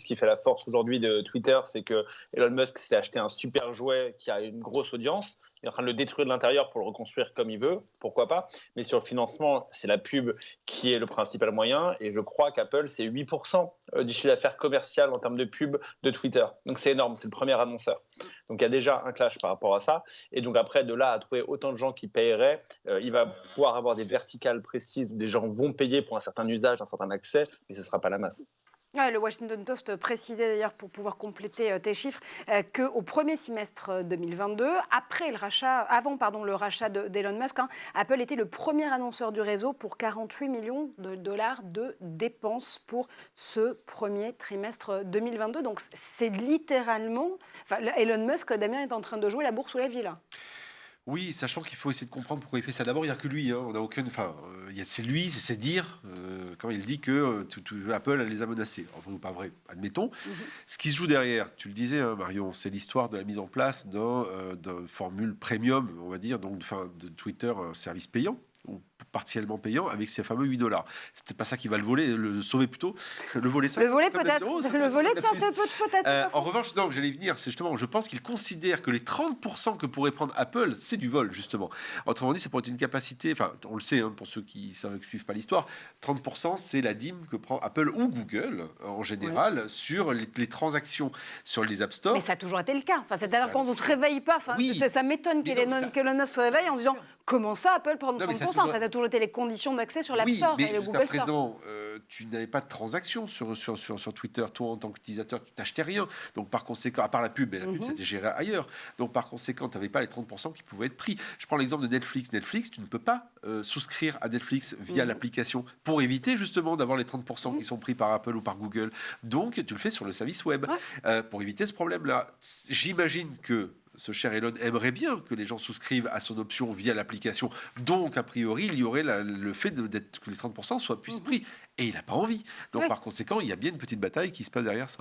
ce qui fait la force aujourd'hui de Twitter, c'est que Elon Musk s'est acheté un super jouet qui a une grosse audience. Il est en train de le détruire de l'intérieur pour le reconstruire comme il veut, pourquoi pas. Mais sur le financement, c'est la pub qui est le principal moyen. Et je crois qu'Apple, c'est 8% du chiffre d'affaires commercial en termes de pub de Twitter. Donc c'est énorme, c'est le premier annonceur. Donc il y a déjà un clash par rapport à ça. Et donc après, de là à trouver autant de gens qui paieraient, il va pouvoir avoir des verticales précises. Des gens vont payer pour un certain usage, un certain accès, mais ce ne sera pas la masse. Ouais, le Washington Post précisait d'ailleurs, pour pouvoir compléter tes chiffres, qu'au premier semestre 2022, avant le rachat d'Elon Musk, Apple était le premier annonceur du réseau pour 48 millions de dollars de dépenses pour ce premier trimestre 2022. Donc c'est littéralement... Elon Musk, Damien, est en train de jouer la bourse ou la vie, là. Oui, sachant qu'il faut essayer de comprendre pourquoi il fait ça. D'abord, il n'y a que lui. On n'a aucune. Enfin, c'est lui, c'est ses dires. Quand il dit que Apple les a menacés. Vrai ou pas vrai, admettons. Ce qui se joue derrière, tu le disais, Marion, c'est l'histoire de la mise en place d'un formule premium, on va dire, donc de Twitter, un service payant ou partiellement payant avec ces fameux 8 dollars. C'est peut-être pas ça qui va le sauver plutôt. Le voler, ça. Le voler peut-être. Le voler, tiens, c'est peut-être. En revanche, non, j'allais venir, c'est justement, je pense qu'il considère que les 30% que pourrait prendre Apple, c'est du vol, justement. Autrement dit, ça pourrait être une capacité, enfin, on le sait, pour ceux qui ne suivent pas l'histoire, 30%, c'est la dîme que prend Apple ou Google, en général, sur les transactions sur les App Store. Mais ça a toujours été le cas. Enfin, c'est-à-dire qu'on ne se réveille pas. Enfin, oui. Ça m'étonne qu'Elon se réveille en se disant comment ça, Apple prend 30%. Ça a toujours été les conditions d'accès sur l'App Store et le Google Store. Présent, tu n'avais pas de transaction sur Twitter. Toi, en tant qu'utilisateur, tu n'achetais rien. Donc, par conséquent, à part la pub, et la pub, c'était géré ailleurs. Donc, par conséquent, tu n'avais pas les 30% qui pouvaient être pris. Je prends l'exemple de Netflix. Netflix, tu ne peux pas souscrire à Netflix via l'application pour éviter justement d'avoir les 30% qui sont pris par Apple ou par Google. Donc, tu le fais sur le service web pour éviter ce problème-là. J'imagine que ce cher Elon aimerait bien que les gens souscrivent à son option via l'application. Donc, a priori, il y aurait le fait que les 30% puissent pris. Et il n'a pas envie. Donc, par conséquent, il y a bien une petite bataille qui se passe derrière ça.